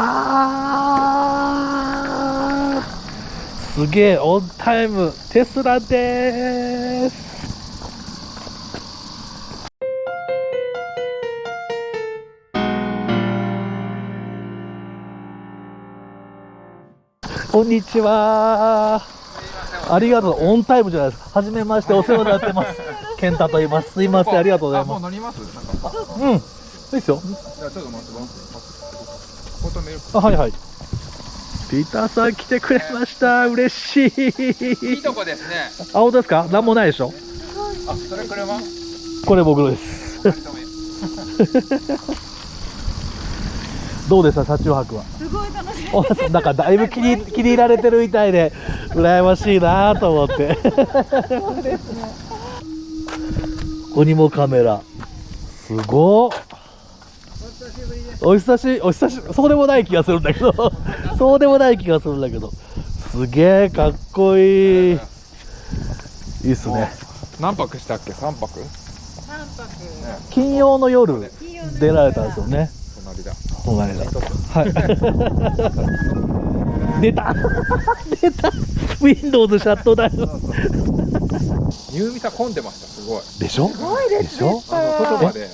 はー、すげえオンタイムテスラでーす。こんにちは。ありがとう。オンタイムじゃないです。はじめまして、お世話になってます。健太と言います。すいません、ありがとうございます。もう乗ります？うん。いいっすよ。じゃあちょっと待って、ここ止める。あ、はいはい。ピーターさん来てくれました。嬉しい。いいとこですね。あ、本当ですか？なんもないでしょ。あ、それ車？これ僕のです。どうでした車中泊は？すごい楽しい。なんかだいぶ気に入られてるみたいで羨ましいなと思って。そうですね。ここにもカメラ。すごっ。お久しぶり。そうでもない気がするんだけど。そうでもない気がするんだけど。すげえかっこいい。いいっすね。何泊したっけ？3泊？三泊。金曜の夜出られたんですよね。隣だ。隣だ。はい。出た。出た。Windows シャットダウン。ニューミサ混んでました。すごい。でしょ？すごいです。でしょ？外まで。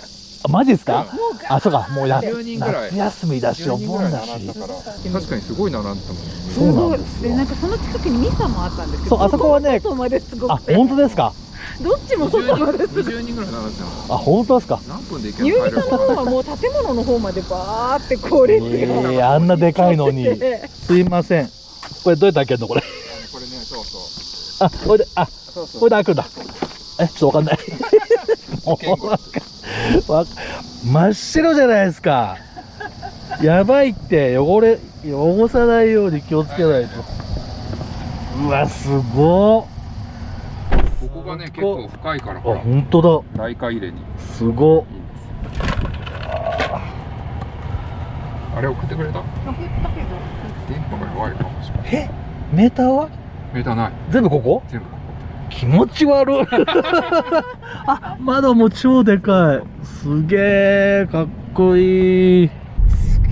あ、マジですか？あ、そうか、もう10人ぐらい夏休みだし、お10人ぐらい盆だし。並んだから。確かにすごい並んでたもんね。そうなんですよ。で、なんかその近くにミサもあったんですけど。そう、あそこはね、外まですごあ、くて。本当ですか？どっちも外まですごくて。20人ぐらい並んでたの。あ、本当ですか？何分で行けニューるの？ミサの方はもう建物の方までバーってこう列が。あんなでかいのに。すいません。これどうやって開けるのこれ？これね、そうそう。あ、これで、あ、そうそう。これで開くんだ。ちょっとわかんない。もう真っ白じゃないですか。やばいって、汚さないように気をつけないと。うわ、すごっ。ここがね、結構深いから、あ、ほら、本当だ。大回入れにすごっ。いいんですよ。あれ送ってくれた？送ったけど。電波が弱いかもしれない。メーターはメーターない。全部ここ？全部ここ。気持ち悪い。あ、窓も超でかい。すげえかっこいい。すげ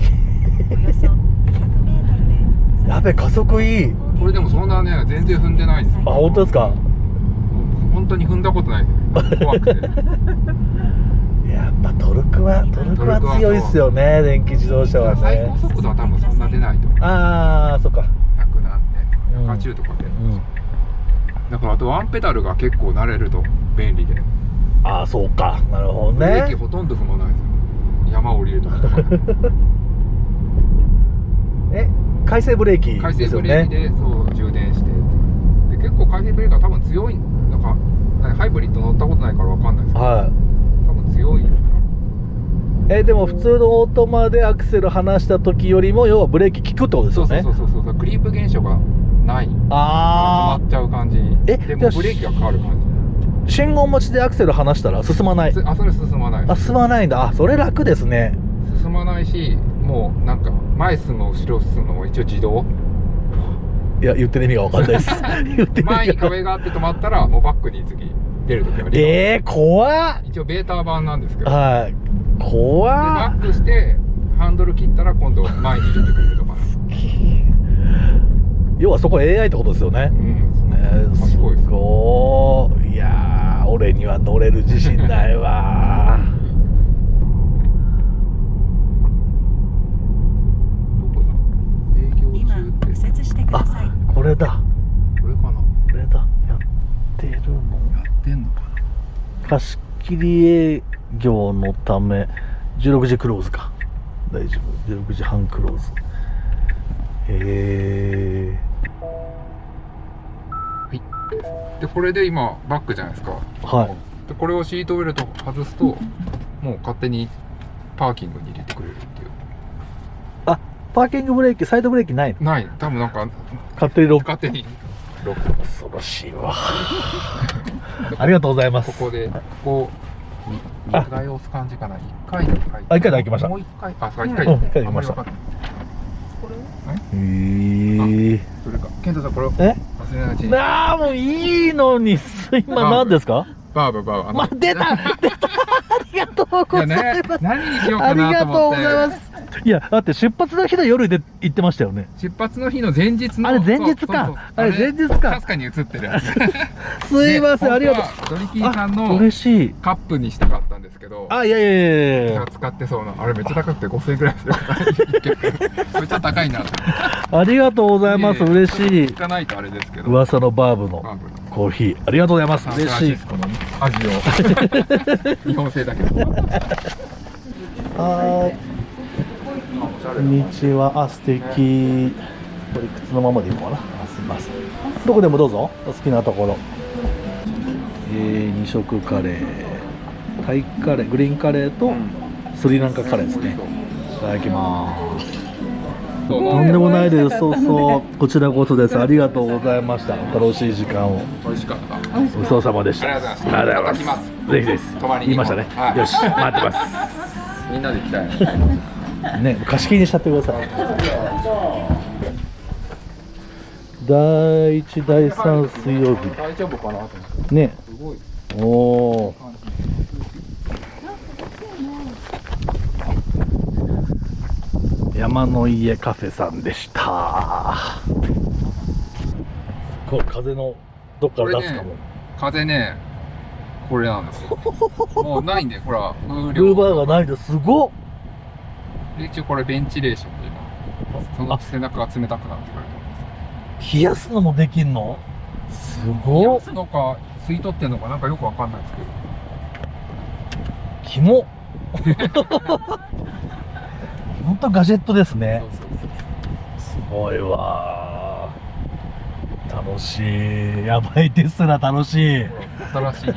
え。やべ、加速いい。これでもそんなね、全然踏んでないんですよ。あ、本当ですか？本当に踏んだことない。怖くて。やっぱトルクは強いっすよね、電気自動車は最ね。高速度は多分そんな出ないと思う。ああ、そっか。100何年、180とかで。だからあとワンペダルが結構慣れると便利で。ああ、そうか。なるほどブレーキね。ほとんど踏まないですよ。山降りるときとか。回生ブレーキ回生ですよね。ブレーキでそう充電して。で結構回生ブレーキが多分強い。なんかハイブリッド乗ったことないからわかんないですけど。は多分強い。い。でも普通のオートマでアクセル離した時よりも要はブレーキ効くってことですそうそうよね。そうそう。クリープ現象がない。止あまっちゃう感じ。でもブレーキがかかる感あ、信号待ちでアクセル離したら進まない。じ。あ、それ進まない。あ、進まないんだ。あ、それ楽ですね。進まないし、もうなんか前進む後ろ進むのも一応自動。いや、言ってる意味が分かんないです。言ってる前に意味が。壁があって止まったらもうバックに次出るときは怖っ。一応ベータ版なんですけど。ではい。怖っ。バックしてハンドル切ったら今度前に入れてくれるとか。要はそこ AI ってことですよね。す賢いです。ごい。いやー、俺には乗れる自信ないわー。どこだ？営業中って。右折してください。これだ。これかな？これだ。やってるの。やってんのかな？貸し切り営業のため16時クローズか。大丈夫。16時半クローズ。でこれで今バックじゃないですか。はい。でこれをシートベルト外すともう勝手にパーキングに入れてくれるっていう。あ、パーキングブレーキ、サイドブレーキないの？ない。多分なんか勝手にロック。勝手にロック。恐ろしいわ。ありがとうございます。ここでこう2回押す感じかな。1回で開いて。あ、1回で開きました。もう1回。あ、そう1回うんで。一回で開きました。あんまり分かんない。それか。ケントさんこれ忘れないうちに。もういいのに。今何ですか？バーブ。出た。ありがとうございます。何にしようかありがとうなと思って。ございます。いや、だって出発の日の夜で行ってましたよね。出発の日の前日の。あれ前日かそうあれ前日かかすかに映ってるやつ。すいません、ありがとう。ドリキンさんあ、の嬉しい。カップにしたかったんですけど。あ、いやいやいやいや。使ってそうな。あれめっちゃ高くて5000円くらいするから。めっちゃ高いなと。ありがとうございます。嬉しい聞。かないとあれですけど。噂のバーブのバーブのコーヒー、ありがとうございます。サンフラン嬉しい。シスコの味を。日本製だけど。はーい。こんにちは。あ、素敵。これ靴のままでいいのかな。あ、すみません。どこでもどうぞ。お好きなところ。2色カレー、タイカレー、グリーンカレーとスリランカカレーですね。いただきます。とんでもないです。そうそう。こちらこそです。ありがとうございました。楽しい時間を。美味しかった。ごちそうさまでした。ありがとうございますありがとうございます。ぜひです。泊まりに言いましたね。はいよし、待ってます。みんなで行きたい。ね、貸し切りにしちゃってください。第1、第3水曜日。大丈夫かなと思って。ね。すごい。おお。山の家カフェさんでした。こう風のどっから出すかも。風ね、これなんですよ。もうないんで、ほら、風ルーバーがないです。すごっ。で一応これベンチレーションで今、その背中が冷たくなってくると思います。冷やすのもできんの？す冷ごっ。やすのか、吸い取ってんのかなんかよくわかんないですけど。キモ。本当ガジェットですね。そうそうすごいわー。楽しい。やばいですら楽しい。そう。新しい。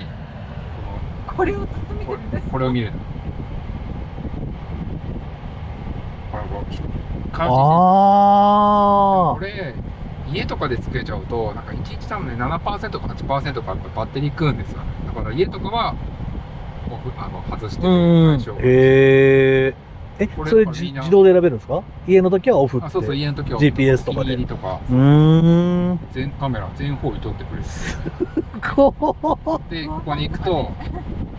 これをずっと見てる。これを見る。これ感じあこれ家とかでつけちゃうとなんか1日多分ね 7% か 8% かバッテリー食うんですよね。だから家とかは外してうん。対象へえ。これそれこれいいな自動で選べるんですか？家の時はオフって。そうそう、家の時は GPS とかでお気に入りとか全カメラ全方位撮ってくれる。こでここに行くと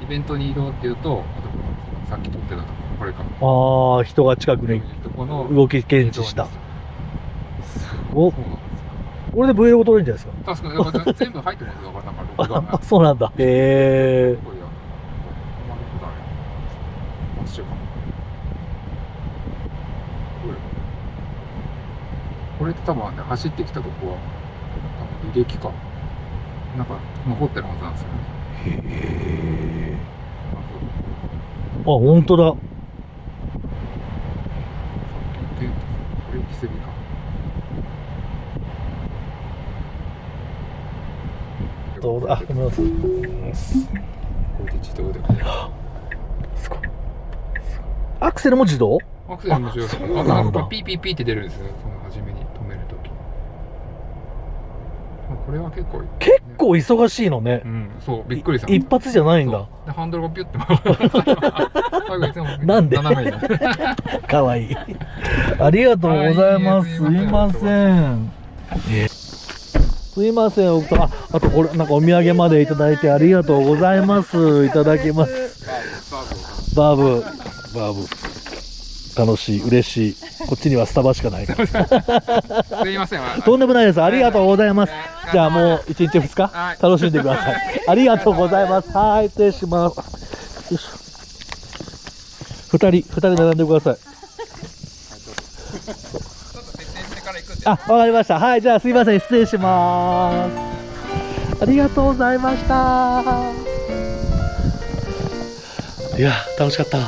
イベントに移動っていうとさっき撮ってたとこれかああ、人が近くにとこの動き検知した。お、そうなんですよ。これで Vlog 撮れるんじゃないです確かにだから全部入ってますよ。だから録画か？あ、そうなんだ。へえ。これや止まることある。真っ白かも。これって多分ね、走ってきたとこは多分履歴かなんか残ってるはずなんですよね。へえ。あ、本当だ。で、これ奇跡か。どうだ。あ、ごめんなさい。これで自動で。すごい。アクセルも自動？アクセルも自動です。そうなんだ。ピーピーピーって出るんですよ。その初めに止めるとき。これは結構結構忙しいのね。うん、そう、びっくりした。一発じゃないんだ。でハンドルがピュッて回る。なんで？斜めに。かわいい。ありがとうございます。すいません。すいません、奥さん。あとこれなんかお土産までいただいてありがとうございます。いただきます。バーブ。楽しい、嬉しい。こっちにはスタバしかないから。すいません。とんでもないです。ありがとうございます。じゃあもう1日2日はい楽しんでください。ありがとうございます。はい、失礼します。よいしょ。2人並んでください。あ、わかりました。はい、じゃあすいません。失礼します。ありがとうございました。いや、楽しかった。